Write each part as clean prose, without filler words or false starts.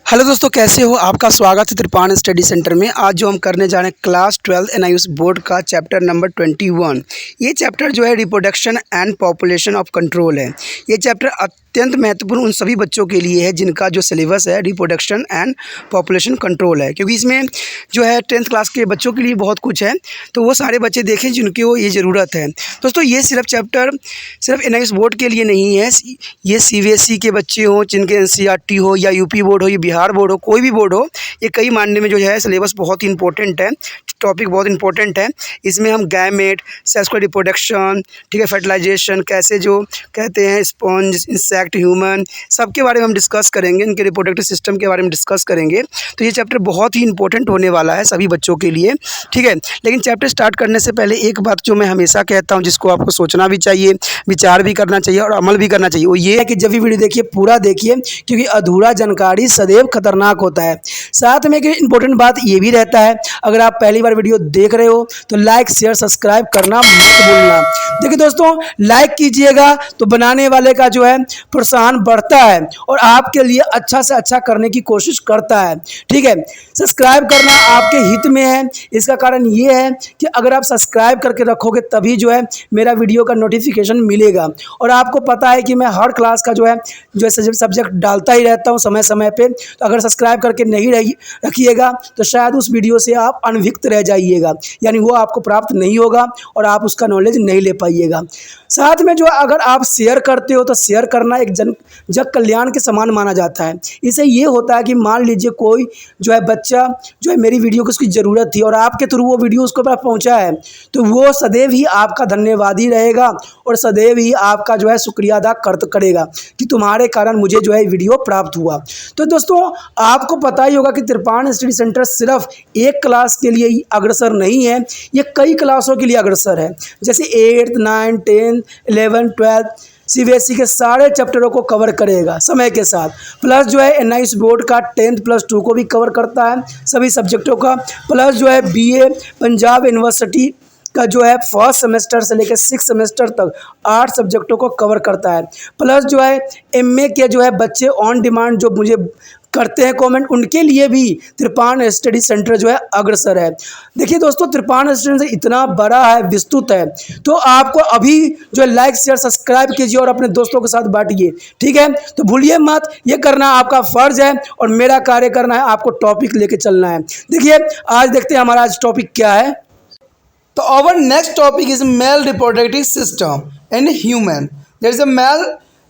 Hello दोस्तों, कैसे हो? आपका स्वागत है त्रिपाण स्टडी सेंटर में। आज जो हम करने जा रहे हैं क्लास 12 एनआईएस बोर्ड का चैप्टर नंबर 21। ये चैप्टर जो है reproduction and population of control है। ये चैप्टर अत्यंत महत्वपूर्ण उन सभी बच्चों के लिए है जिनका जो सिलेबस है रिप्रोडक्शन एंड पॉपुलेशन कंट्रोल है, क्योंकि इसमें जो है 10th क्लास के बच्चों के लिए बहुत कुछ है, तो वो सारे बच्चे देखें जिनको ये ज़रूरत है। दोस्तों, ये चैप्टर सिर्फ एनआईएस बोर्ड के लिए नहीं है। ये सीबीएसई के बच्चे हों, जिनके एनसीईआरटी हो या यूपी बोर्ड हो या बिहार बोर्ड हो, कोई भी बोर्ड हो, ये कई मानने में जो है सिलेबस बहुत ही इंपॉर्टेंट है, टॉपिक बहुत इंपॉर्टेंट है। इसमें हम गैमेट, सेक्सुअल रिप्रोडक्शन, ठीक है, फर्टिलाइजेशन, कैसे जो कहते हैं स्पॉन्ज, इंसेक्ट, ह्यूमन, सबके बारे में हम डिस्कस करेंगे, इनके रिप्रोडक्टिव सिस्टम के बारे में डिस्कस करेंगे। तो ये चैप्टर बहुत ही इंपॉर्टेंट होने वाला है सभी बच्चों के लिए, ठीक है। लेकिन चैप्टर स्टार्ट करने से पहले एक बात जो मैं हमेशा कहता हूँ, जिसको आपको सोचना भी चाहिए, विचार भी करना चाहिए और अमल भी करना चाहिए, वो ये है कि जब भी वीडियो देखिए पूरा देखिए, क्योंकि अधूरा जानकारी सदैव खतरनाक होता है। साथ में एक इंपॉर्टेंट बात ये भी रहता है, अगर आप पहली बार वीडियो देख रहे हो तो लाइक शेयर सब्सक्राइब करना मत भूलना। देखिए दोस्तों, लाइक कीजिएगा तो बनाने वाले का जो है प्रोत्साहन बढ़ता है और आपके लिए अच्छा से अच्छा करने की कोशिश करता है, ठीक है। सब्सक्राइब करना आपके हित में है। इसका कारण ये है कि अगर आप सब्सक्राइब करके रखोगे तभी जो है मेरा वीडियो का नोटिफिकेशन मिलेगा। और आपको पता है कि मैं हर क्लास का जो है सब्जेक्ट डालता ही रहता हूँ समय समय पे। तो अगर सब्सक्राइब करके नहीं रखिएगा तो शायद उस वीडियो से आप अनभिज्ञ रह जाइएगा, यानी वो आपको प्राप्त नहीं होगा और आप उसका नॉलेज नहीं ले पाइएगा। साथ में जो अगर आप शेयर करते हो तो शेयर करना एक जग कल्याण के समान माना जाता है। इससे ये होता है कि मान लीजिए कोई जो है बच्चा जो है मेरी वीडियो को उसकी ज़रूरत थी और आपके थ्रू वो वीडियो उसको पास पहुंचा है, तो वो सदैव ही आपका धन्यवादी रहेगा और सदैव ही आपका जो है शुक्रिया अदा करेगा कि तुम्हारे कारण मुझे जो है वीडियो प्राप्त हुआ। तो दोस्तों, आपको पता ही होगा कि त्रिपाण स्टडी सेंटर सिर्फ एक क्लास के लिए ही अग्रसर नहीं है, ये कई क्लासों के लिए अग्रसर है। जैसे 8th 9th 10th 11th 12th CBSE के सारे चैप्टरों को कवर करेगा समय के साथ। प्लस जो है एनआईएस बोर्ड का 10th+2 को भी कवर करता है, सभी सब्जेक्टों का। प्लस जो है बीए पंजाब यूनिवर्सिटी का जो है फर्स्ट सेमेस्टर से लेकर 6th सेमेस्टर तक 8 सब्जेक्टों को कवर करता है। प्लस जो है एमए के जो है बच्चे ऑन डिमांड जो मुझे करते हैं कमेंट, उनके लिए भी त्रिपाण स्टडी सेंटर जो है अग्रसर है। देखिए दोस्तों, त्रिपाण स्टडी सेंटर इतना बड़ा है, विस्तृत है, तो आपको अभी जो है लाइक शेयर सब्सक्राइब कीजिए और अपने दोस्तों के साथ बांटिए, ठीक है। तो भूलिए मत, ये करना आपका फर्ज है और मेरा कार्य करना है, आपको टॉपिक लेके चलना है। देखिए आज देखते हैं हमारा आज टॉपिक क्या है। तो our next topic is male reproductive system in human. There is a male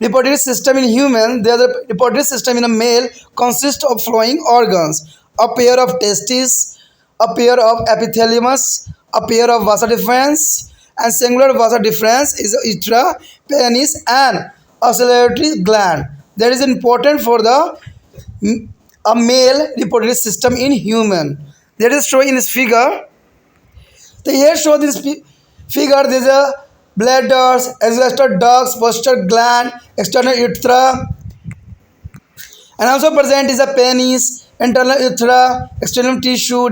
reproductive system in human. The reproductive system in a male consists of flowing organs: a pair of testes, a pair of epitheliums, a pair of vasa deferens, and singular vasa deferens is urethra, penis, and oscillatory gland. That is important for the a male reproductive system in human. That is shown in this figure. So here show this figure. There is a bladders, exhausted ducts, posterior gland, external urethra, and also present is a penis, internal urethra, external tissue,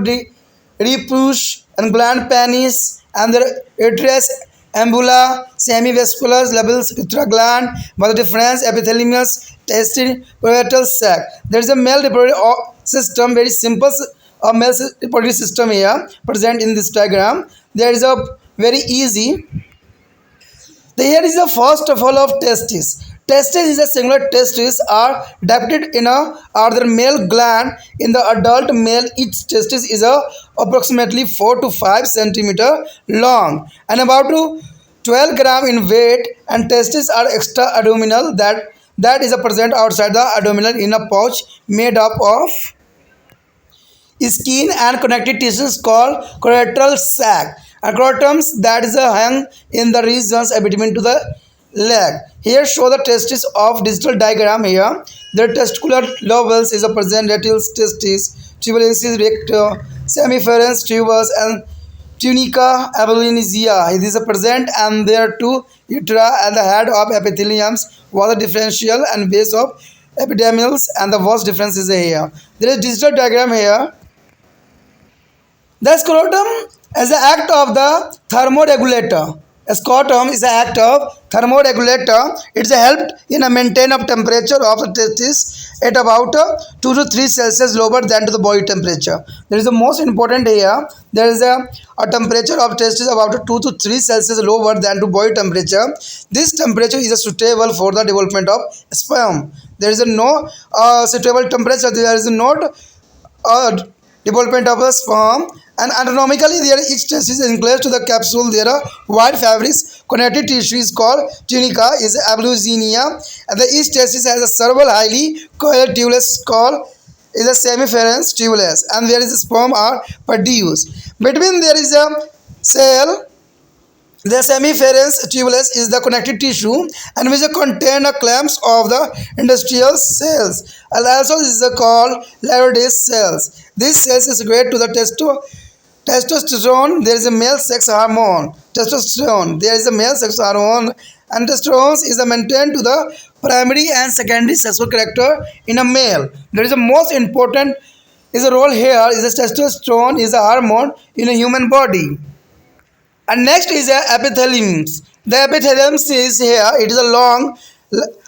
repush and gland penis, and the uterus, ambula, semivascular levels, urethra gland, vasa deferens, epithelium, testis, parietal sac. There is a male reproductive system, very simple. A male reproductive system here present in this diagram. There is a very easy. Here is the first of all of testis. Testis is a singular testis are depicted in a other male gland. In the adult male, each testis is approximately 4 to 5 centimeter long and about 12 gram in weight. And testis are extra abdominal. That is a present outside the abdominal in a pouch made up of skin and connective tissues called parietal sac, and scrotums that is hung in the regions between to the leg. Here show the testis of digital diagram. Here the testicular lobes is a present retils testis, tubulosis recta, semiferens tubus, and tunica abelinea. It is a present, and there are two utera and the head of epitheliums was a differential and base of epidemials, and the was difference is here. There is digital diagram here. The scrotum is the act of the thermoregulator. Scrotum is the act of thermoregulator. It's helped in a maintain of temperature of the testis at about 2 to 3 Celsius lower than to the body temperature. There is the most important here. There is a temperature of test is about 2 to 3 Celsius lower than to body temperature. This temperature is suitable for the development of sperm. There is no suitable temperature. There is not development of the sperm. And anatomically, there each testis is enclosed to the capsule. There are white fabrics. Connective tissue is called tunica, is abluzinia, and the each testis has a several highly coiled tubulus called is a semiference tubulus, and there is a sperm are produced. Between there is a cell. The semiference tubulus is the connective tissue and which contain the clamps of the industrial cells, and also this is called Leydig cells. These cells is great to the testosterone. There is a male sex hormone. Testosterone. There is a male sex hormone, and testosterone is maintained to the primary and secondary sexual character in a male. There is a most important is a role here is the testosterone is a hormone in a human body. And next is the epithelium. The epithelium is here. It is a long,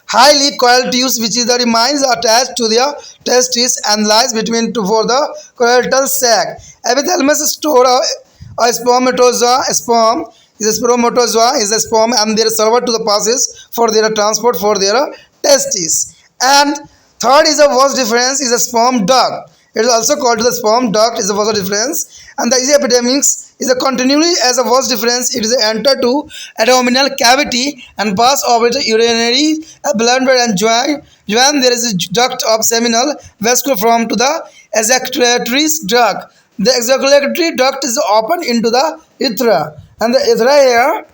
highly coiled tube which is the remains attached to the testis and lies between two for the coital sac. Epithelium store a spermatozoa. Sperm is a spermatozoa is a sperm and their server to the passes for their transport for their testis. And third is a vas deferens is a sperm duct. It is also called the sperm duct is a vas deferens, and the epidemics is a continually as a vas deferens. It is enter to abdominal cavity and pass over the urinary bladder and join. There is a duct of seminal vascular form to the ejaculatory duct. The ejaculatory duct is open into the urethra, and the urethra here.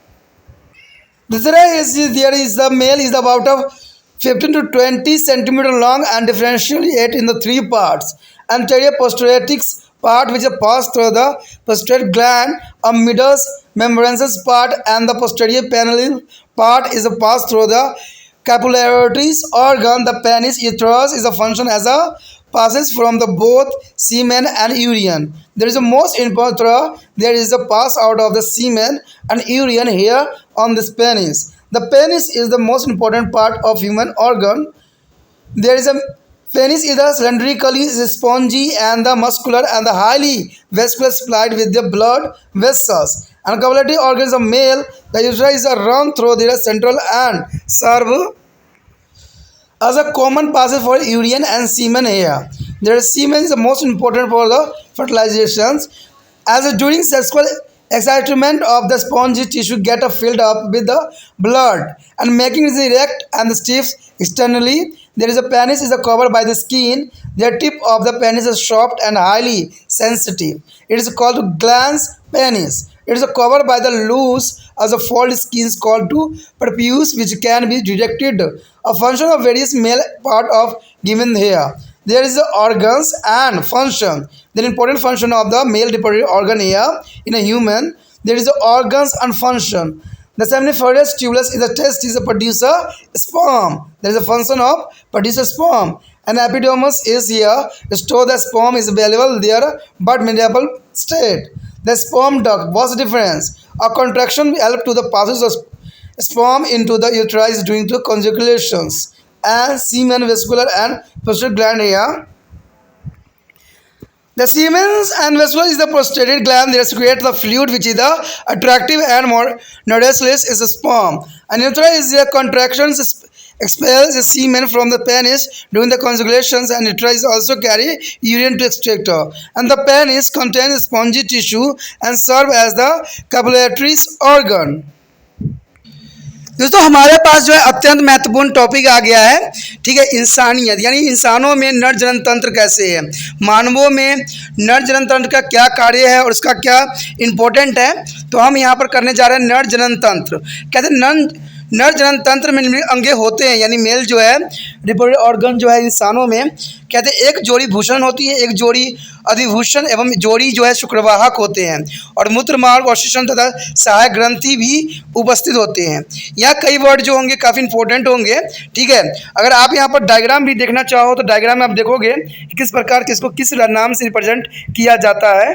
Urethra is there is the male is about of 15 to 20 centimeter long and differentiate in the three parts. Anterior posteriorix part which is passed through the posterior gland, a middle membranous part, and the posterior penile part is a pass through the capillary organ. The penis uterus is a function as a passes from the both semen and urine. There is a most important there is a pass out of the semen and urine here on this penis. The penis is the most important part of human organ. There is a penis is the cylindrically spongy and the muscular and the highly vascular supplied with the blood vessels. And cavity organs of male, the uterus is run through their central and serve as a common passage for urine and semen here. There is semen is the most important for the fertilizations. As during sexual excitement of the spongy tissue get filled up with the blood and making it erect and stiff externally. There is a penis is covered by the skin. The tip of the penis is soft and highly sensitive. It is called glans penis. It is covered by the loose as a fold skins called to prepuce which can be detected. A function of various male part of given here. There is the organs and function. The important function of the male reproductive organ here in a human. There is the organs and function. The seminiferous tubulus is the test is a producer sperm. There is a function of producer sperm. And epidermis is here. Store the sperm is available there but mediable state. The sperm duct was difference. A contraction help to the passage of sperm into the uterus during the conjugulations and semen vascular and prostate gland here. The semen and vascular is the prostate gland. They secrete the fluid which is the attractive and more nodulousness is the sperm. And urethra is the contractions expels the semen from the penis during the conjugulations, and uterus also carry urine to extractor. And the penis contains spongy tissue and serve as the capillary organ. दोस्तों हमारे पास जो है अत्यंत महत्वपूर्ण topic आ गया है, ठीक है, इंसानियत यानी इंसानों में नर जनन तंत्र कैसे है, मानवों में नर जनन तंत्र का क्या कार्य है और उसका क्या इम्पोर्टेंट है। तो हम यहाँ पर करने जा रहे हैं नर जनन तंत्र। कहते हैं नर जनन तंत्र में अंगे होते हैं यानी मेल जो है रिप्रोडक्टिव ऑर्गन जो है इंसानों में, कहते हैं एक जोड़ी भूषण होती है, एक जोड़ी अधिभूषण एवं जोड़ी जो है शुक्रवाहक होते हैं, और मूत्र मार्ग और श्वसन तथा सहायक ग्रंथि भी उपस्थित होते हैं। यहाँ कई वर्ड जो होंगे काफ़ी इंपॉर्टेंट होंगे, ठीक है। अगर आप यहाँ पर डायग्राम भी देखना चाहो तो डायग्राम में आप देखोगे कि किस प्रकार किसको किस नाम से रिप्रेजेंट किया जाता है।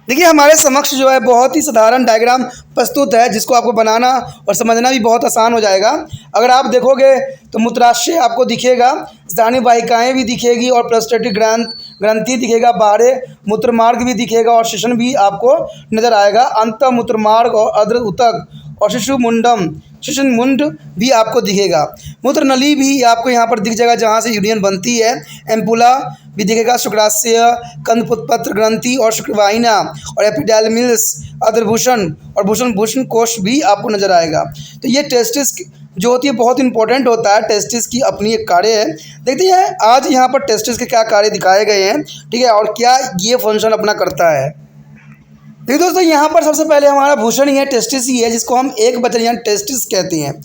देखिए हमारे समक्ष जो है बहुत ही साधारण डायग्राम प्रस्तुत है, जिसको आपको बनाना और समझना भी बहुत आसान हो जाएगा। अगर आप देखोगे तो मूत्राशय आपको दिखेगा, स्थानीय वाहिकाएँ भी दिखेगी और प्रोस्टेटिक ग्रंथि दिखेगा, बाहरी मूत्रमार्ग भी दिखेगा और श्वसन भी आपको नजर आएगा। अंतः मूत्रमार्ग और अग्र ऊतक और श्वसन मुंड भी आपको दिखेगा। मूत्र नली भी आपको यहाँ पर दिख जाएगा, जहाँ से यूरिन बनती है। एम्पुला भी दिखेगा, शुक्राशय, कंदपुत्पत्र ग्रंथि और शुक्रवाहिना और एपिडेर्मिस, अधर्भूषण और भूषण कोश भी आपको नजर आएगा। तो ये टेस्टिस जो होती है बहुत इंपॉर्टेंट होता है। टेस्टिस की अपनी एक कार्य है। देखते हैं आज यहाँ पर टेस्टिस के क्या कार्य दिखाए गए हैं, ठीक है, और क्या ये फंक्शन अपना करता है। देखिए दोस्तों, यहाँ पर सबसे पहले हमारा भूषण ही है, टेस्टिस ही है, जिसको हम एक वचन यानी टेस्टिस कहते हैं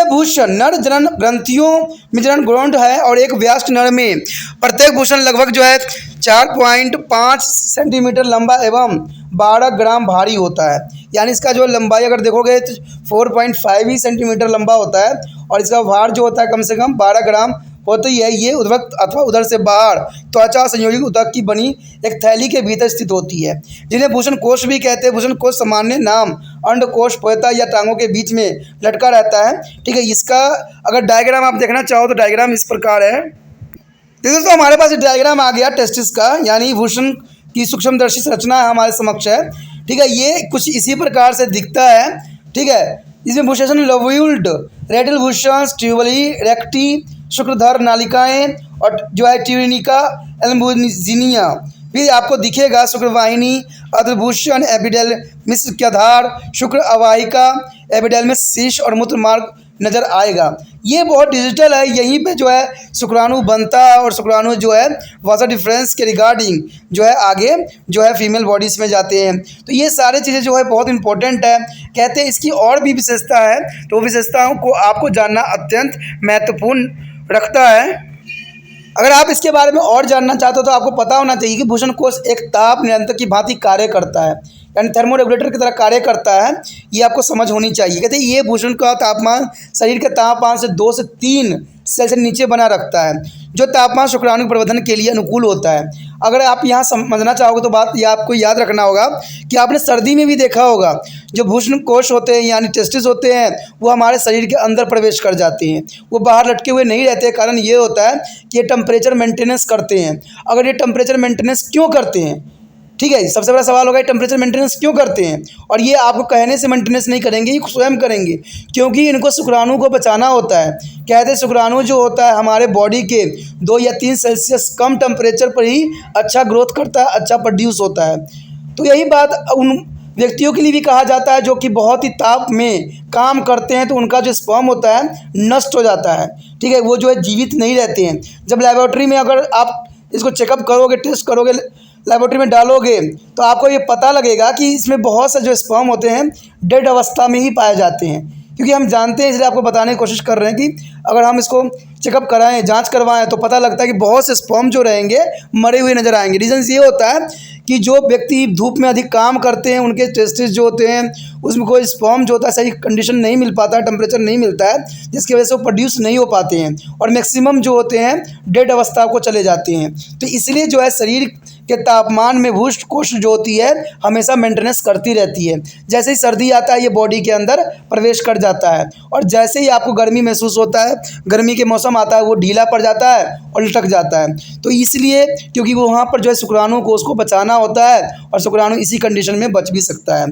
भूषण। नर जनन ग्रंथियों में जनन ग्रंथ है और एक वयस्क नर में प्रत्येक भूषण लगभग जो है 4.5 सेंटीमीटर लंबा एवं 12 ग्राम भारी होता है। यानी इसका जो लंबाई अगर देखोगे तो 4.5 ही सेंटीमीटर लंबा होता है और इसका भार जो होता है कम से कम 12 ग्राम होती है। ये उद्वक्त अथवा उदर से बाहर त्वचा संयोजित ऊतक की बनी एक थैली के भीतर स्थित होती है, जिन्हें भूषण कोश भी कहते हैं। भूषण कोश सामान्य नाम अंडकोश पोयता या टांगों के बीच में लटका रहता है, ठीक है। इसका अगर डायग्राम आप देखना चाहो तो डायग्राम इस प्रकार है। तो दोस्तों हमारे पास डायग्राम आ गया टेस्टिस का, यानी भूषण की सूक्ष्मदर्शी संरचना हमारे समक्ष है, ठीक है। ये कुछ इसी प्रकार से दिखता है, ठीक है। इसमें भूषण लोब्यूल्ड, रेटिल भूषण, ट्यूबली, रेक्टी, शुक्रधर नालिकाएं और जो है ट्यूनिका एल्बुजिनिया भी आपको दिखेगा। शुक्रवाहिनी, अधर्भूषण, एपिडेर्मिस मुख्यधार, शुक्र अवाहिका, एपिडेर्मिस शीर्ष और मूत्रमार्ग नजर आएगा। ये बहुत डिजिटल है, यहीं पे जो है शुक्राणु बनता है और शुक्राणु जो है वासा डिफरेंस के रिगार्डिंग जो है आगे जो है फीमेल बॉडीज़ में जाते हैं। तो ये सारी चीज़ें जो है बहुत इंपॉर्टेंट है। कहते हैं इसकी और भी विशेषता है, तो विशेषताओं को आपको जानना अत्यंत महत्वपूर्ण रखता है। अगर आप इसके बारे में और जानना चाहते हो तो आपको पता होना चाहिए कि भूषण कोश एक ताप नियंत्रक की भांति कार्य करता है, यानी थर्मोरेगुलेटर की तरह कार्य करता है। ये आपको समझ होनी चाहिए। कहते हैं ये भूषण का तापमान शरीर के तापमान से 2 से 3 सेल्सियस नीचे बना रखता है, जो तापमान शुक्राणु प्रवर्धन के लिए अनुकूल होता है। अगर आप यहाँ समझना चाहोगे तो बात ये आपको याद रखना होगा कि आपने सर्दी में भी देखा होगा जो भूषण कोश होते हैं यानी टेस्टिस होते हैं वो हमारे शरीर के अंदर प्रवेश कर जाते हैं, वो बाहर लटके हुए नहीं रहते। कारण ये होता है कि ये टेम्परेचर मेंटेनेंस करते हैं। अगर ये टेम्परेचर मेंटेनेंस क्यों करते हैं, ठीक है, सबसे बड़ा सवाल होगा ये टेम्परेचर मेंटेनेंस क्यों करते हैं। और ये आपको कहने से मेंटेनेंस नहीं करेंगे, ये स्वयं करेंगे, क्योंकि इनको शुक्राणु को बचाना होता है। कहते हैं शुक्राणु जो होता है हमारे बॉडी के 2 या 3 सेल्सियस कम टेम्परेचर पर ही अच्छा ग्रोथ करता है, अच्छा प्रोड्यूस होता है। तो यही बात उन व्यक्तियों के लिए भी कहा जाता है जो कि बहुत ही ताप में काम करते हैं, तो उनका जो स्पर्म होता है नष्ट हो जाता है, ठीक है, वो जो है जीवित नहीं रहते हैं। जब लेबोरेटरी में अगर आप इसको चेकअप करोगे, टेस्ट करोगे, लेबोरेटरी में डालोगे तो आपको ये पता लगेगा कि इसमें बहुत से जो स्पर्म होते हैं डेड अवस्था में ही पाए जाते हैं। क्योंकि हम जानते हैं, इसलिए आपको बताने की कोशिश कर रहे हैं कि अगर हम इसको चेकअप कराएं, जांच करवाएं, तो पता लगता है कि बहुत से स्पर्म जो रहेंगे मरे हुए नज़र आएंगे। रीज़न ये होता है कि जो व्यक्ति धूप में अधिक काम करते हैं उनके टेस्टिस जो होते हैं उसमें कोई स्पर्म जो होता है सही कंडीशन नहीं मिल पाता, टेम्परेचर नहीं मिलता है, जिसकी वजह से वो प्रोड्यूस नहीं हो पाते हैं और मैक्सिमम जो होते हैं डेड अवस्था को चले जाते हैं। तो इसलिए जो है शरीर के तापमान में भूष्ट कोश जो होती है हमेशा मेंटेनेंस करती रहती है। जैसे ही सर्दी आता है ये बॉडी के अंदर प्रवेश कर जाता है और जैसे ही आपको गर्मी महसूस होता है, गर्मी के मौसम आता है, वो ढीला पड़ जाता है और लटक जाता है। तो इसलिए क्योंकि वो वहाँ पर जो है शुक्राणु को उसको बचाना होता है और शुक्राणु इसी कंडीशन में बच भी सकता है।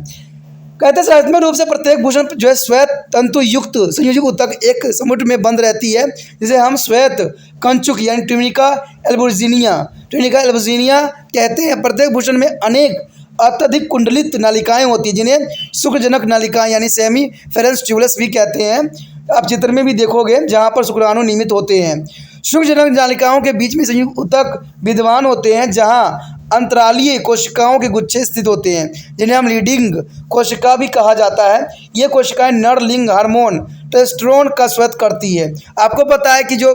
कहते हैं संरचनात्मक रूप से प्रत्येक भूषण जो है श्वेत तंतु युक्त संयोजित ऊतक एक समुद्र में बंद रहती है, जिसे हम श्वेत कंचुक यानी ट्यूनिका एल्बुजिनिया कहते हैं। प्रत्येक भूषण में अनेक अत्यधिक कुंडलित नालिकाएं होती हैं, जिन्हें शुक्रजनक नालिकाएं यानी सेमी फेरेंस ट्यूबुलस भी कहते हैं। आप चित्र में भी देखोगे जहाँ पर शुक्राणु नियमित होते हैं। शुक्रजनक नालिकाओं के बीच में संयुक्त ऊतक विद्यमान होते हैं, जहाँ अंतरालीय कोशिकाओं के गुच्छे स्थित होते हैं, जिन्हें हम लीडिंग कोशिका भी कहा जाता है। ये कोशिकाएं नर लिंग हार्मोन टेस्टोस्टेरोन का स्राव करती है। आपको पता है कि जो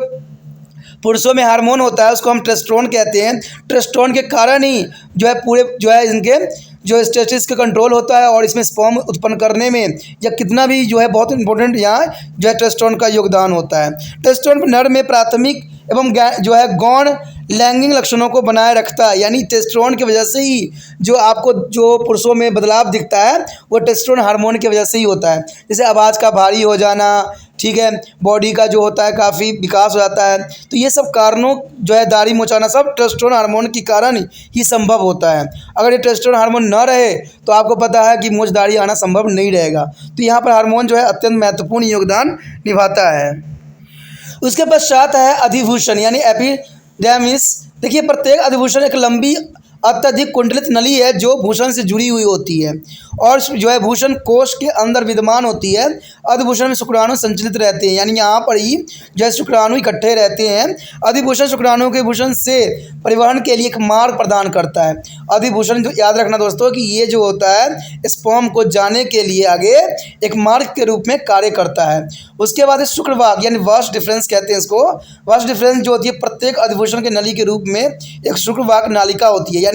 पुरुषों में हार्मोन होता है उसको हम टेस्टोस्टेरोन कहते हैं। टेस्टोस्टेरोन के कारण ही जो है पूरे जो है इनके जो टेस्टिस का कंट्रोल होता है और इसमें स्पर्म उत्पन्न करने में या कितना भी जो है बहुत इंपॉर्टेंट यहाँ जो है टेस्टोस्टेरोन का योगदान होता है। टेस्टोस्टेरोन नर में प्राथमिक एवं जो है गौण लैंगिक लक्षणों को बनाए रखता है, यानी टेस्टोस्टेरोन की वजह से ही जो आपको जो पुरुषों में बदलाव दिखता है वो टेस्टोस्टेरोन हार्मोन की वजह से ही होता है। जैसे आवाज़ का भारी हो जाना, ठीक है, बॉडी का जो होता है काफ़ी विकास हो जाता है, तो ये सब कारणों जो है दाढ़ी मोचाना सब टेस्टोस्टेरोन हार्मोन के कारण ही संभव होता है। अगर ये टेस्टोस्टेरोन हार्मोन न रहे तो आपको पता है कि मूंछ दाढ़ी आना संभव नहीं रहेगा। तो यहाँ पर हार्मोन जो है अत्यंत महत्वपूर्ण योगदान निभाता है। उसके पश्चात है अधिभूषण यानी एपिडर्मिस। देखिए, प्रत्येक अधिभूषण एक लंबी अत्यधिक कुंडलित नली है जो भूषण से जुड़ी हुई होती है और जो है भूषण कोश के अंदर विद्यमान होती है। अधिभूषण में शुक्राणु संचलित रहते हैं, यानी यहाँ पर ही जो है शुक्राणु इकट्ठे रहते हैं। अधिभूषण शुक्राणु के भूषण से परिवहन के लिए एक मार्ग प्रदान करता है। अधिभूषण जो याद रखना दोस्तों कि ये जो होता है स्पर्म को जाने के लिए आगे एक मार्ग के रूप में कार्य करता है। उसके बाद शुक्रवाक यानी वास्ट डिफरेंस कहते हैं इसको। वास्ट डिफरेंस जो होती है प्रत्येक अधिभूषण के नली के रूप में एक शुक्रवाक नालिका होती है, यानी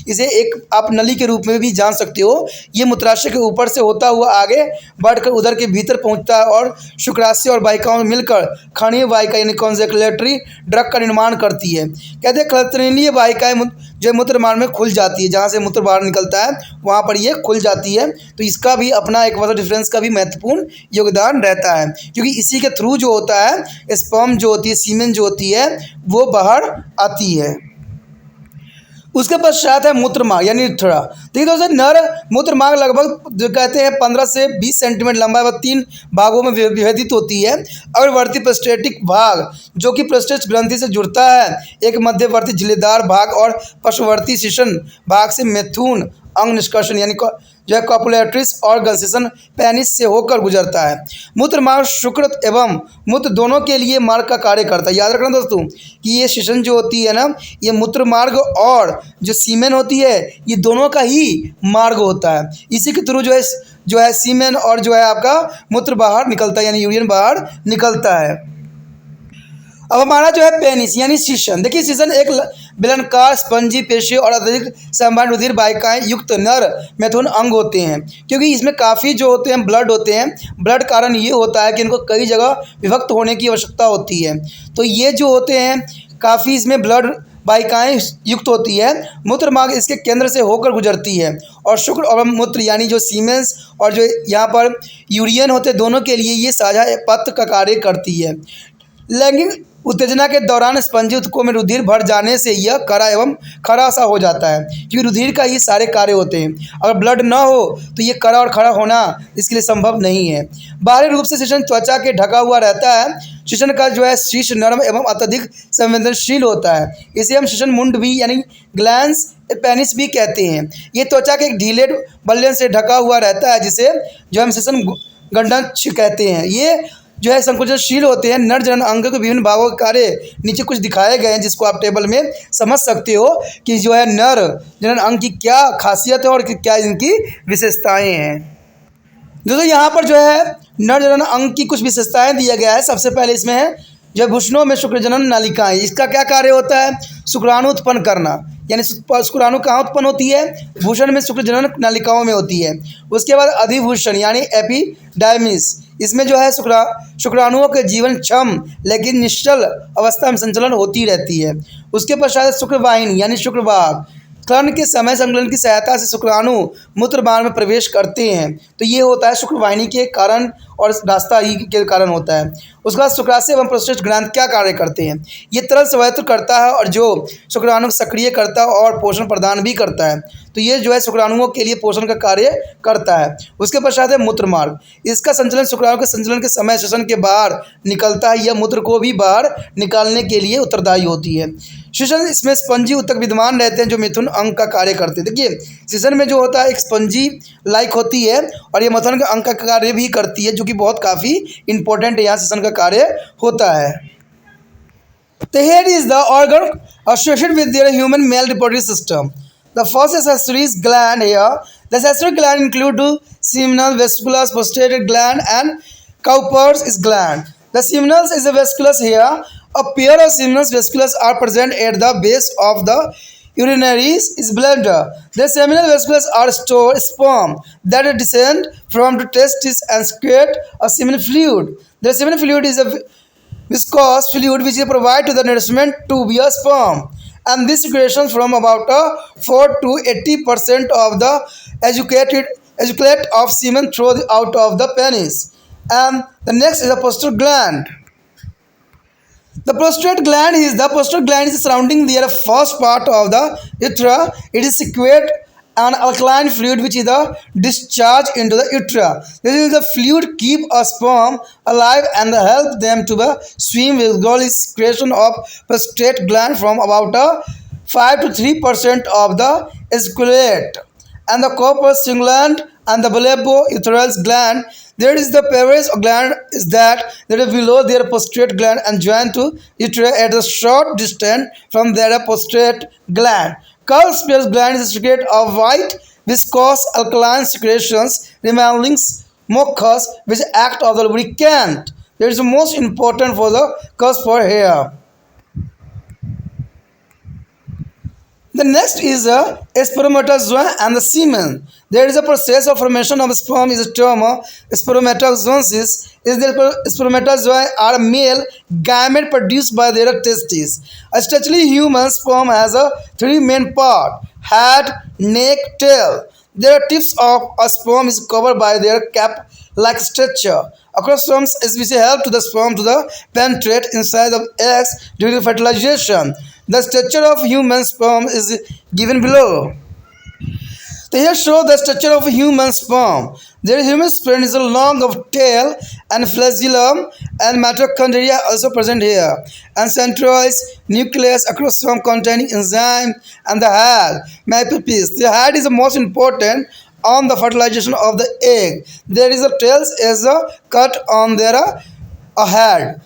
इसे एक आप नली के रूप में भी जान सकते हो। ये मूत्राशय के ऊपर से होता हुआ आगे बढ़कर उदर के भीतर पहुंचता है और शुक्राशय और वाहिकाओं में मिलकर क्षणीय वाहिका यानी कॉन्जेक्युलेटरी ड्रग का निर्माण करती है। कहते हैं क्लत्रणीय वाहिकाएं जो मूत्र मार्ग में खुल जाती है, जहाँ से मूत्र बाहर निकलता है वहाँ पर ये खुल जाती है। तो इसका भी अपना एक वाटर डिफरेंस का भी महत्वपूर्ण योगदान रहता है, क्योंकि इसी के थ्रू जो होता है स्पर्म जो होती है, सीमेन जो होती है वो बाहर आती है। उसके पश्चात है मूत्रमार्ग यानी यूरेथ्रा। देखिए दोस्तों, नर मूत्रमार्ग लगभग जो कहते हैं 15 से 20 सेंटीमीटर लंबा व 3 भागों में विभाजित होती है। अग्रवर्ती प्रोस्टेटिक भाग जो कि प्रोस्टेट ग्रंथि से जुड़ता है, एक मध्यवर्ती झिल्लीदार भाग और पश्चवर्ती शिशन भाग से मैथुन अंग निष्कर्षण यानी जो है कॉपुलेट्रिस और गंसेशन पेनिस से होकर गुजरता है। मूत्रमार्ग शुक्र एवं मूत्र दोनों के लिए मार्ग का कार्य करता है। याद रखना दोस्तों कि ये शिशन जो होती है ना, ये मूत्र मार्ग और जो सीमेन होती है ये दोनों का ही मार्ग होता है। इसी के थ्रू जो है सीमेन और जो है आपका मूत्र बाहर निकलता है, यानी यूरिन बाहर निकलता है। अब हमारा जो है पेनिस यानी शीशन। देखिए, शीशन एक बेलनकार स्पंजी पेशी और अत्यधिक समान रुधिर वाहिकाएं युक्त नर मैथुन अंग होते हैं, क्योंकि इसमें काफ़ी जो होते हैं ब्लड होते हैं। ब्लड कारण ये होता है कि इनको कई जगह विभक्त होने की आवश्यकता होती है। तो ये जो होते हैं काफ़ी इसमें ब्लड वाहिकाएं युक्त होती है। मूत्र मार्ग इसके केंद्र से होकर गुजरती है और शुक्र और मूत्र यानी जो सीमेंस और जो यहाँ पर यूरियन होते हैं दोनों के लिए ये साझा पथ का कार्य करती है। लैंगिक उत्तेजना के दौरान स्पंजी ऊतकों में रुधिर भर जाने से यह कड़ा एवं खड़ा सा हो जाता है, क्योंकि रुधिर का ये सारे कार्य होते हैं। अगर ब्लड न हो तो ये कड़ा और खड़ा होना इसके लिए संभव नहीं है। बाहरी रूप से शिशन त्वचा के ढका हुआ रहता है। शिशन का जो है शीश नरम एवं अत्यधिक संवेदनशील होता है। इसे हम शिशन मुंड भी यानी ग्लैंस पेनिस भी कहते हैं। ये त्वचा के एक ढीले बल्ले से ढका हुआ रहता है, जिसे जो हम शिशन गंडक्ष कहते हैं। ये जो है संकुचनशील होते हैं। नर जनन अंग के विभिन्न भागों के कार्य नीचे कुछ दिखाए गए हैं, जिसको आप टेबल में समझ सकते हो कि जो है नर जनन अंग की क्या खासियत है और क्या इनकी विशेषताएं हैं। दोस्तों, यहाँ पर जो है नर जनन अंग की कुछ विशेषताएं दिया गया है। सबसे पहले इसमें है जो भूषणों में शुक्रजनन नालिकाएं। इसका क्या कार्य होता है? शुक्राणु उत्पन्न करना, यानी शुक्राणु कहाँ उत्पन्न होती है? भूषण में शुक्रजनन नालिकाओं में होती है। उसके बाद अधिभूषण यानी एपिडाइमिस। इसमें जो है शुक्राणुओं के जीवन क्षम लेकिन निश्चल अवस्था में संचलन होती रहती है। उसके पश्चात शुक्रवाहिनी यानी शुक्रवाहक। स्तन के समय संकलन की सहायता से शुक्राणु मूत्र मार्ग में प्रवेश करते हैं। तो ये होता है शुक्रवाहिनी के कारण और रास्ता ही के कारण होता है। उसके बाद शुक्राशय एवं प्रोस्टेट ग्रंथि क्या कार्य करते हैं? ये तरल स्वायत्त करता है और जो शुक्राणु सक्रिय करता है और पोषण प्रदान भी करता है। तो ये जो है शुक्राणुओं के लिए पोषण का कार्य करता है। उसके पश्चात है मूत्र मार्ग। इसका संचलन शुक्राणु के संचलन के समय श्वसन के बाहर निकलता है। यह मूत्र को भी बाहर निकालने के लिए उत्तरदायी होती है। श्वसन इसमें स्पंजी ऊतक विद्यमान रहते हैं जो मिथुन अंग का कार्य करते हैं। देखिए, श्वसन में जो होता है एक स्पंजी लाइक होती है और ये मिथुन अंग का कार्य भी करती है, जो कि बहुत काफ़ी इंपॉर्टेंट है। यहाँ श्वसन का कार्य होता है। The head is the organ associated with their human male reproductive system. The first accessory gland here. The accessory gland include seminal, vesiculus, prostate gland, and Cowper's gland. The seminal is a vesiculus here. A pair of seminal vesiculus are present at the base of the urinary bladder. The seminal vesiculus are stored sperm that descend from the testis and secrete a seminal fluid. The seminal fluid is a viscous fluid which is provided to the nourishment to be a sperm. and this secretion from about 4 to 80% of the ejaculate of semen thrown out of the penis. And the next is the prostate gland. The prostate gland is surrounding the first part of the urethra. It is secrete an alkaline fluid which is the discharge into the urethra. This is the fluid keep a sperm alive and help them to swim with goal secretion of prostate gland from about 5 to 3% of the ejaculate. And the corpus gland and the bulbourethral gland. There is the Peyer's gland is that is below their prostate gland and joined to urethra at a short distance from their prostate gland. Carl-Spears gland is a secret of white viscous alkaline secretions remaining mucus which act as the lubricant. That is the most important for the cusp for hair. The next is a spermatozoa and the semen. There is a process of formation of sperm is a term spermatogenesis. Is the spermatozoa are male gamete produced by their testes. A statutory human sperm has a three main part: head, neck, tail. Their tips of a sperm is covered by their cap-like structure. Acrosomes is which help to the sperm to the penetrate inside of eggs during fertilization. The structure of human sperm is given below. So here show the structure of human sperm. Their human sperm is a long of tail and flagellum and mitochondria also present here. And centroid nucleus acrosome containing enzyme and the head. Mapipis. The head is the most important on the fertilization of the egg. There is a tails as a cut on their head.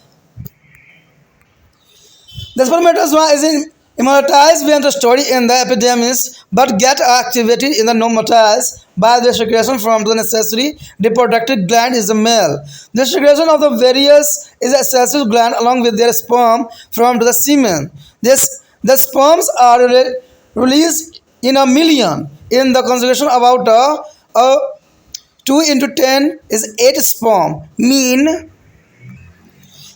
The spermatozoa is immortalized when the story in the epidermis but get activated in the nomotiles by the secretion from the necessary reproductive gland is the male. The secretion of the various is a accessory gland along with their sperm from the semen. The sperms are released in a million. In the concentration about 2 into 10 is 8 sperm. Mean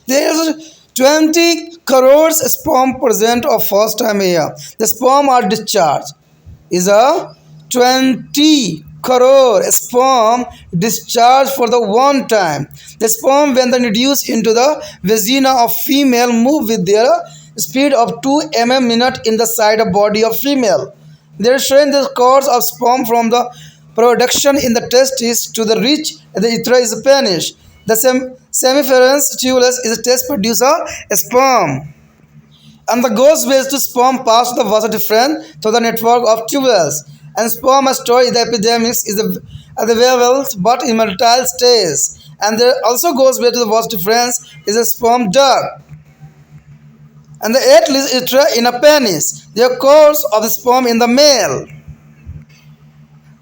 there is 20 crores sperm present of first time here. The sperm are discharged is a 20 crore sperm discharged for the one time. The sperm when they reduce into the vagina of female move with their speed of 2 mm minute in the side of body of female. They are showing the course of sperm from the production in the testes to the reach the urethra is penis. The seminiferous tubulus is a test producer sperm. And the ghost ways to sperm pass the vas deferens to the network of tubules. And sperm stored in the epidermis is the valves but in motile stage. And there also goes way to the vas deferens is a sperm duct. And the 8 leads urethra in a penis. The course of the sperm in the male.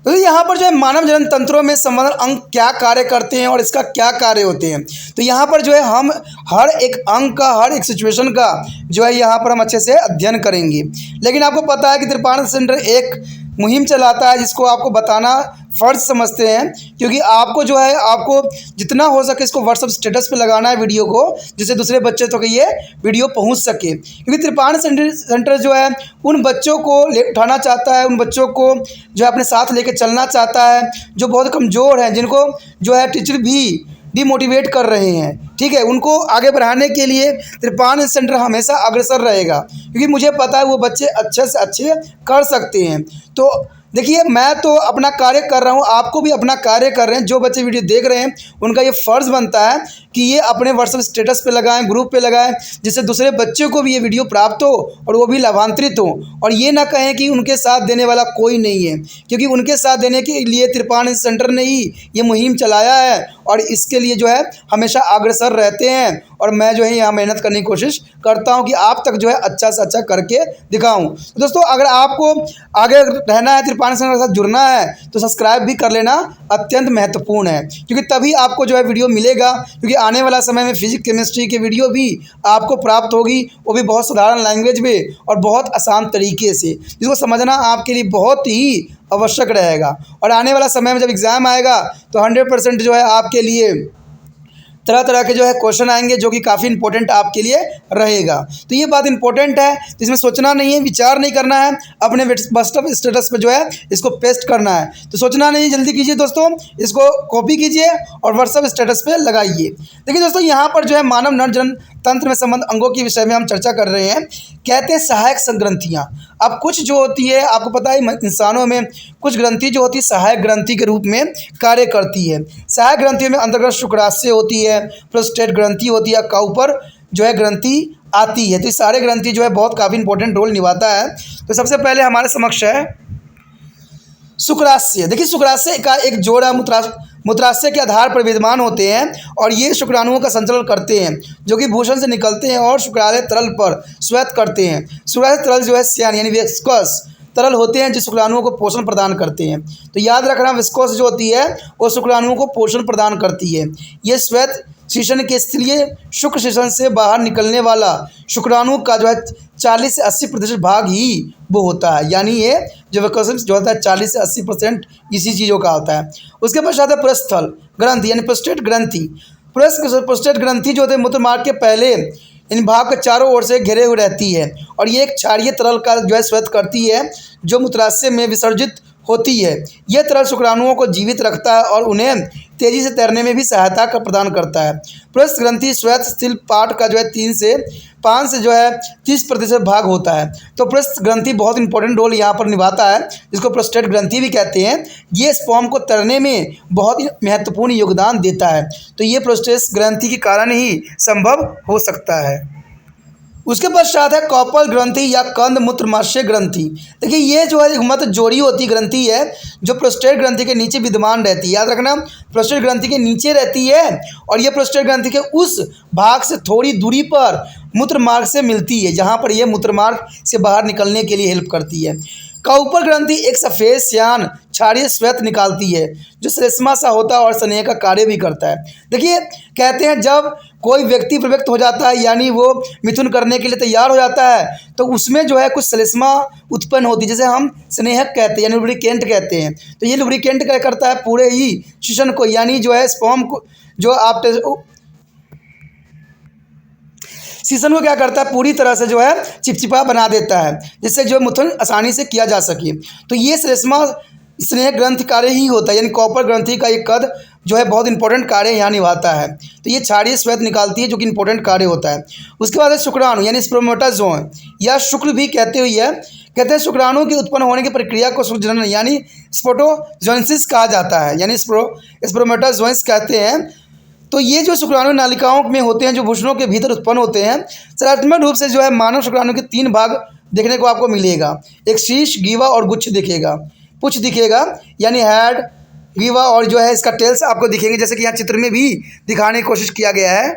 तो यहाँ पर जो है मानव जनन तंत्रों में संवर्धन अंग क्या कार्य करते हैं और इसका क्या कार्य होते हैं। तो यहाँ पर जो है हम हर एक अंग का हर एक सिचुएशन का जो है यहाँ पर हम अच्छे से अध्ययन करेंगे। लेकिन आपको पता है कि त्रिपाण सेंटर एक मुहिम चलाता है जिसको आपको बताना फ़र्ज समझते हैं, क्योंकि आपको जो है आपको जितना हो सके इसको व्हाट्सएप स्टेटस पे लगाना है वीडियो को, जिससे दूसरे बच्चे तक ये वीडियो पहुंच सके। क्योंकि त्रिपाण सेंटर जो है उन बच्चों को उठाना चाहता है, उन बच्चों को जो है अपने साथ लेके चलना चाहता है जो बहुत कमज़ोर हैं, जिनको जो है टीचर भी डिमोटिवेट कर रहे हैं। ठीक है, उनको आगे बढ़ाने के लिए त्रिपाण सेंटर हमेशा अग्रसर रहेगा, क्योंकि मुझे पता है वो बच्चे अच्छे से अच्छे कर सकते हैं। तो देखिए, मैं तो अपना कार्य कर रहा हूँ, आपको भी अपना कार्य कर रहे हैं। जो बच्चे वीडियो देख रहे हैं उनका ये फ़र्ज़ बनता है कि ये अपने व्हाट्सएप स्टेटस पे लगाएं, ग्रुप पे लगाएं, जिससे दूसरे बच्चों को भी ये वीडियो प्राप्त हो और वो भी लाभान्वित हो। और ये ना कहें कि उनके साथ देने वाला कोई नहीं है, क्योंकि उनके साथ देने के लिए त्रिपाण सेंटर ने ही ये मुहिम चलाया है और इसके लिए जो है हमेशा अग्रसर रहते हैं। और मैं जो है यहाँ मेहनत करने की कोशिश करता हूँ कि आप तक जो है अच्छा से अच्छा करके दिखाऊँ। तो दोस्तों, अगर आपको आगे रहना है, त्रिपाण सेंटर के साथ जुड़ना है, तो सब्सक्राइब भी कर लेना अत्यंत महत्वपूर्ण है, क्योंकि तभी आपको जो है वीडियो मिलेगा। क्योंकि आने वाला समय में फिजिक्स केमिस्ट्री की वीडियो भी आपको प्राप्त होगी, वो भी बहुत साधारण लैंग्वेज में और बहुत आसान तरीके से, जिसको समझना आपके लिए बहुत ही आवश्यक रहेगा। और आने वाला समय में जब एग्ज़ाम आएगा तो 100% जो है आपके लिए तरह तरह के जो है क्वेश्चन आएंगे जो कि काफ़ी इंपॉर्टेंट आपके लिए रहेगा। तो ये बात इंपॉर्टेंट है, तो इसमें सोचना नहीं है, विचार नहीं करना है, अपने व्हाट्सएप स्टेटस पर जो है इसको पेस्ट करना है। तो सोचना नहीं, जल्दी कीजिए दोस्तों, इसको कॉपी कीजिए और व्हाट्सएप स्टेटस पे लगाइए। देखिए दोस्तों, यहाँ पर जो है मानव नरजन तंत्र में संबंध अंगों के विषय में हम चर्चा कर रहे हैं। कहते हैं सहायक संग्रंथियाँ। अब कुछ जो होती है, आपको पता है इंसानों में कुछ ग्रंथि जो होती है सहायक ग्रंथि के रूप में कार्य करती है। सहायक ग्रंथियों में अंतर्गत शुक्राशय होती है, प्रोस्टेट ग्रंथि होती है, काउपर जो है ग्रंथि आती है। तो ये सारे ग्रंथि जो है बहुत काफ़ी इंपॉर्टेंट रोल निभाता है। तो सबसे पहले हमारे समक्ष है शुक्राशय। देखिए, शुक्राशय का एक जोड़ा मूत्राशय के आधार पर विद्यमान होते हैं और ये शुक्राणुओं का संचालन करते हैं जो कि भूषण से निकलते हैं और शुक्राशय तरल पर श्वेत करते हैं। शुक्राशय तरल जो है श्यान यानी विस्कस तरल होते हैं जो शुक्राणुओं को पोषण प्रदान करते हैं। तो याद रखना, विस्कोस जो होती है वो शुक्राणुओं को पोषण प्रदान करती है। ये श्वेत शीशन के इसलिए शुक्र शीशन से बाहर निकलने वाला शुक्राणु का जो है 40 से 80% भाग ही वो होता है। यानी ये जो विकल्प जो होता है 40 से 80% इसी चीज़ों का होता है। उसके पश्चात है पुरस्थल ग्रंथि यानी प्रोस्टेट ग्रंथि। प्रोस्टेट ग्रंथि जो होते हैं मूत्रमार्ग के पहले इन भाग के चारों ओर से घिरे हुए रहती है और ये एक क्षारीय तरल का जो है श्वेत करती है जो मूत्राशय में विसर्जित होती है। यह तरल शुक्राणुओं को जीवित रखता है और उन्हें तेजी से तैरने में भी सहायता प्रदान करता है। प्रोस्ट ग्रंथि श्वेत स्थिल पाठ का जो है 3 से 5 से जो है 30% भाग होता है। तो प्रोस्ट ग्रंथि बहुत इंपॉर्टेंट रोल यहाँ पर निभाता है, जिसको प्रोस्टेट ग्रंथि भी कहते हैं। ये स्पर्म को तैरने में बहुत ही महत्वपूर्ण योगदान देता है। तो ये प्रोस्टेट ग्रंथि के कारण ही संभव हो सकता है। उसके पश्चात है कॉपर ग्रंथि या कंद मूत्रमाशय ग्रंथि। देखिए, ये जो है एक मत जोड़ी होती ग्रंथि है जो प्रोस्टेट ग्रंथि के नीचे विद्यमान रहती है। याद रखना, प्रोस्टेट ग्रंथि के नीचे रहती है और ये प्रोस्टेट ग्रंथि के उस भाग से थोड़ी दूरी पर मूत्रमार्ग से मिलती है जहाँ पर यह मूत्रमार्ग से बाहर निकलने के लिए हेल्प करती है। काउपर ग्रंथि एक सफ़ेद श्यान क्षारीय श्वेत निकालती है जो श्लेष्मा सा होता है और स्नेह का कार्य भी करता है। देखिए, कहते हैं जब कोई व्यक्ति प्रवृत्त हो जाता है यानी वो मिथुन करने के लिए तैयार हो जाता है तो उसमें जो है कुछ श्लेष्मा उत्पन्न होती है, जैसे हम स्नेहक कहते हैं यानी लुब्रिकेंट कहते हैं। तो ये लुब्रिकेंट क्या करता है, पूरे ही शीशन को यानी जो है स्पर्म को जो आप शीशन को क्या करता है, पूरी तरह से जो है चिपचिपा बना देता है जिससे जो मुथन आसानी से किया जा सके। तो ये श्लेष्मा स्नेह ग्रंथि कार्य ही होता है, यानी कॉपर ग्रंथि का एक कद जो है बहुत इंपॉर्टेंट कार्य यहाँ निभाता है। तो ये क्षारीय श्वेत निकालती है जो कि इंपॉर्टेंट कार्य होता है। उसके बाद है शुक्राणु यानी स्पर्मेटोजोआ या शुक्र भी कहते हुए है। कहते हैं शुक्राणु के उत्पन्न होने की प्रक्रिया को शुक्रजनन यानी स्पोटोजोइसिस कहा जाता है, यानी स्पर्मेटोजोइस कहते हैं। तो ये जो शुक्राणु नालिकाओं में होते हैं जो भूषणों के भीतर उत्पन्न होते हैं। संरचनात्मक रूप से जो है मानव शुक्राणु के 3 भाग देखने को आपको मिलेगा। एक शीश, ग्रीवा और गुच्छ दिखेगा, पुच्छ दिखेगा यानी हेड, ग्रीवा और जो है इसका टेल्स आपको दिखेंगे, जैसे कि यहाँ चित्र में भी दिखाने की कोशिश किया गया है।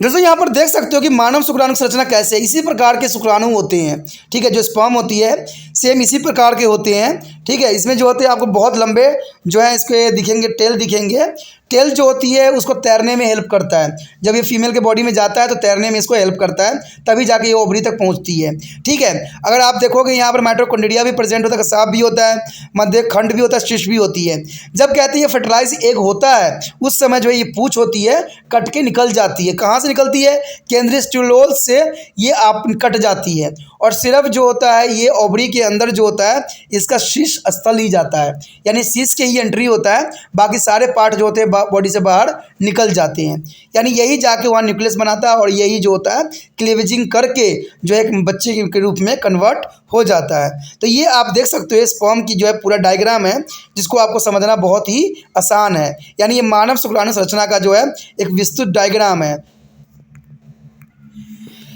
दोस्तों, यहाँ पर देख सकते हो कि मानव शुक्राणु की संरचना कैसे है। इसी प्रकार के शुक्राणु होते हैं, ठीक है। जो स्पर्म होती है सेम इसी प्रकार के होते हैं, ठीक है। इसमें जो होते हैं आपको बहुत लंबे जो है इसके दिखेंगे, टेल दिखेंगे। टेल जो होती है उसको तैरने में हेल्प करता है। जब ये फीमेल के बॉडी में जाता है तो तैरने में इसको हेल्प करता है, तभी जाके ये ओवरी तक पहुंचती है, ठीक है। अगर आप देखोगे यहाँ पर माइटोकॉन्ड्रिया भी प्रेजेंट होता है, कसाब भी होता है, मध्य खंड भी होता है, शीश भी होती है। जब कहते हैं फर्टिलाइज एग होता है उस समय जो है ये पूंछ होती है कट के निकल जाती है। कहाँ से निकलती है, केंद्रीय स्टूलोल से ये आप कट जाती है और सिर्फ जो होता है ये ओवरी के अंदर जो होता है इसका शीश स्थल ही जाता है, यानी शीश के ही एंट्री होता है, बाकी सारे पार्ट जो होते हैं बॉडी से बाहर निकल जाते हैं। यानी यही जाके वहाँ न्यूक्लियस बनाता है और यही जो होता है क्लीवेजिंग करके जो है एक बच्चे के रूप में कन्वर्ट हो जाता है। तो ये आप देख सकते हो स्पर्म की जो है पूरा डायग्राम है जिसको आपको समझना बहुत ही आसान है। यानी ये मानव शुक्राणु संरचना का जो है एक विस्तृत डायग्राम है।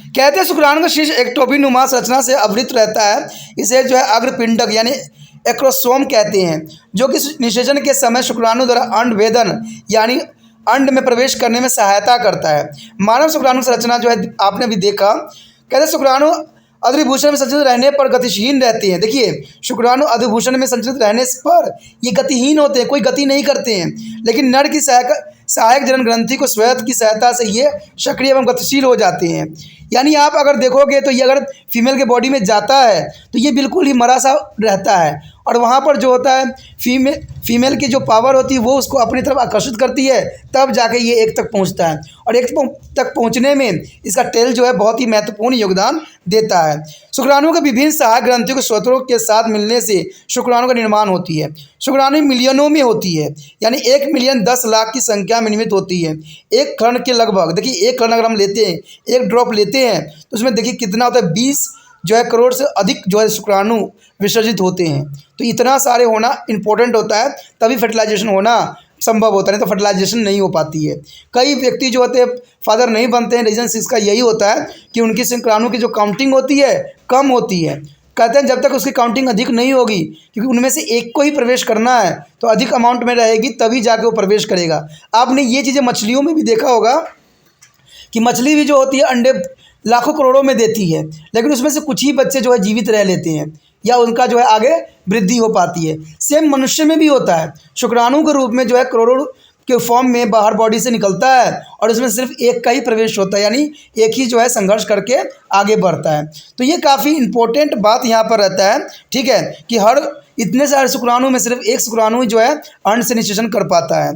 कहते हैं शुक्राणु का शीश एक टोपीनुमा संरचना से आवृत रहता है। इसे जो है अग्रपिंडक यानी एक्रोसोम कहते हैं, जो कि निषेचन के समय शुक्राणु द्वारा अंड भेदन यानी अंड में प्रवेश करने में सहायता करता है। मानव शुक्राणु संरचना जो है आपने भी देखा, कहते हैं शुक्राणु अधिभूषण में संचित रहने पर गतिहीन रहते हैं। देखिए, शुक्राणु अधिभूषण में संचित रहने पर ये गतिहीन होते हैं, कोई गति नहीं करते हैं, लेकिन नर की सहायक जनन ग्रंथि को श्वेत की सहायता से ये सक्रिय एवं गतिशील हो जाते हैं। यानी आप अगर देखोगे तो ये अगर फीमेल के बॉडी में जाता है तो ये बिल्कुल ही मरा सा रहता है और वहाँ पर जो होता है फीमेल फीमेल की जो पावर होती है वो उसको अपनी तरफ आकर्षित करती है, तब जाके ये एग तक पहुंचता है। और एग तक पहुंचने में इसका टेल जो है बहुत ही महत्वपूर्ण योगदान देता है। शुक्राणु के विभिन्न सहायक ग्रंथियों के स्रोतों के साथ मिलने से शुक्राणु का निर्माण होती है। शुक्राणु मिलियनों में होती है, यानी 1 मिलियन 10 लाख की संख्या में निर्मित होती है। एक कण के लगभग, देखिए एक कण अगर हम लेते हैं, एक ड्रॉप लेते हैं तो उसमें देखिए कितना होता है, 20 जो है करोड़ से अधिक जो है शुक्राणु विसर्जित होते हैं। तो इतना सारे होना इंपॉर्टेंट होता है, तभी फर्टिलाइजेशन होना संभव होता है, नहीं तो फर्टिलाइजेशन नहीं हो पाती है। कई व्यक्ति जो होते हैं फादर नहीं बनते हैं, रीजन इसका यही होता है कि उनकी शुक्राणु की जो काउंटिंग होती है कम होती है। कहते हैं जब तक उसकी काउंटिंग अधिक नहीं होगी, क्योंकि उनमें से एक को ही प्रवेश करना है, तो अधिक अमाउंट में रहेगी तभी जाके वो प्रवेश करेगा। आपने ये चीज़ें मछलियों में भी देखा होगा कि मछली भी जो होती है अंडे लाखों करोड़ों में देती है, लेकिन उसमें से कुछ ही बच्चे जो है जीवित रह लेते हैं या उनका जो है आगे वृद्धि हो पाती है। सेम मनुष्य में भी होता है, शुक्राणु के रूप में जो है करोड़ों के फॉर्म में बाहर बॉडी से निकलता है और उसमें सिर्फ एक का ही प्रवेश होता है, यानी एक ही जो है संघर्ष करके आगे बढ़ता है। तो ये काफ़ी इंपॉर्टेंट बात यहाँ पर रहता है, ठीक है, कि हर इतने सारे शुक्राणु में सिर्फ एक शुक्राणु जो है अंड से निषेचन कर पाता है।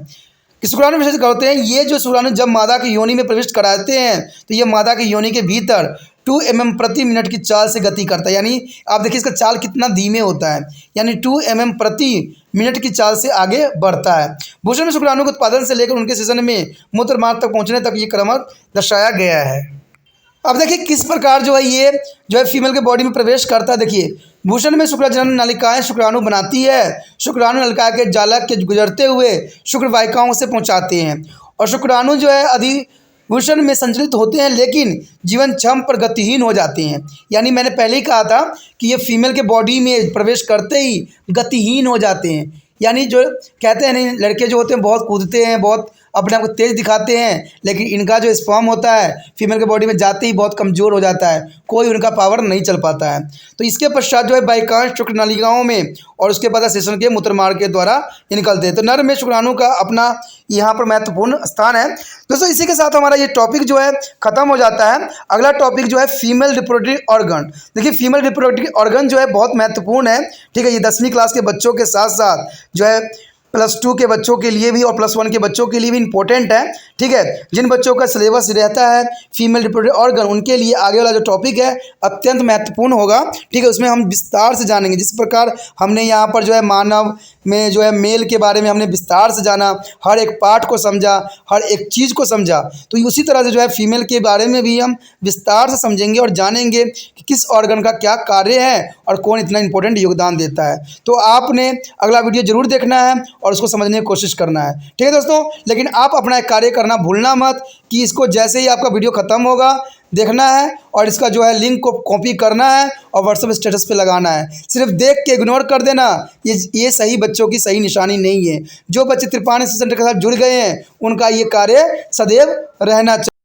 कि शुक्राणु विसर्जित करते हैं, ये जो शुक्राणु जब मादा की योनि में प्रवेश कराते हैं तो ये मादा की योनि के भीतर 2 mm प्रति मिनट की चाल से गति करता है। यानी आप देखिए इसका चाल कितना धीमे होता है, यानी 2 mm प्रति मिनट की चाल से आगे बढ़ता है। भूषण में शुक्राणु के उत्पादन से लेकर उनके सेशन में मूत्र मार्ग तक पहुंचने तक ये क्रम दर्शाया गया है। अब देखिए किस प्रकार जो है ये जो है फीमेल के बॉडी में प्रवेश करता है। देखिए भूषण में शुक्राजनन नलिकाएं शुक्राणु बनाती है, शुक्राणु नलिका के जालक के गुजरते हुए शुक्र वाहिकाओं से पहुंचाते हैं और शुक्राणु जो है अधिभूषण में संचलित होते हैं, लेकिन जीवन क्षम पर गतिहीन हो जाते हैं। यानी मैंने पहले ही कहा था कि ये फीमेल के बॉडी में प्रवेश करते ही गतिहीन हो जाते हैं। यानी जो कहते हैं नहीं, लड़के जो होते हैं बहुत कूदते हैं, बहुत अपने आप को तेज दिखाते हैं, लेकिन इनका जो स्पर्म होता है फीमेल के बॉडी में जाते ही बहुत कमज़ोर हो जाता है, कोई उनका पावर नहीं चल पाता है। तो इसके पश्चात जो है बाह्यकांश शुक्र नलिकाओं में और उसके बाद सेशन के मूत्रमार्ग के द्वारा निकलते हैं। तो नर में शुक्राणु का अपना यहाँ पर महत्वपूर्ण स्थान है। दोस्तों इसी के साथ हमारा ये टॉपिक जो है ख़त्म हो जाता है। अगला टॉपिक जो है फीमेल रिप्रोडक्टिव ऑर्गन। देखिए फीमेल रिप्रोडक्टिव ऑर्गन जो है बहुत महत्वपूर्ण है, ठीक है। ये 10वीं क्लास के बच्चों के साथ साथ जो है +2 के बच्चों के लिए भी और +1 के बच्चों के लिए भी इम्पोर्टेंट है, ठीक है। जिन बच्चों का सिलेबस रहता है फीमेल रिप्रोडक्टिव ऑर्गन, उनके लिए आगे वाला जो टॉपिक है अत्यंत महत्वपूर्ण होगा, ठीक है। उसमें हम विस्तार से जानेंगे, जिस प्रकार हमने यहाँ पर जो है मानव में जो है मेल के बारे में हमने विस्तार से जाना, हर एक पार्ट को समझा, हर एक चीज़ को समझा, तो उसी तरह से जो है फीमेल के बारे में भी हम विस्तार से समझेंगे और जानेंगे कि किस ऑर्गन का क्या कार्य है और कौन इतना इंपॉर्टेंट योगदान देता है। तो आपने अगला वीडियो जरूर देखना है और उसको समझने की कोशिश करना है, ठीक है दोस्तों। लेकिन आप अपना एक कार्य करना भूलना मत कि इसको जैसे ही आपका वीडियो ख़त्म होगा देखना है और इसका जो है लिंक को कॉपी करना है और व्हाट्सएप स्टेटस पे लगाना है। सिर्फ देख के इग्नोर कर देना, ये सही बच्चों की सही निशानी नहीं है। जो बच्चे त्रिपाणी सेंटर के साथ जुड़ गए हैं उनका ये कार्य सदैव रहना चाहिए।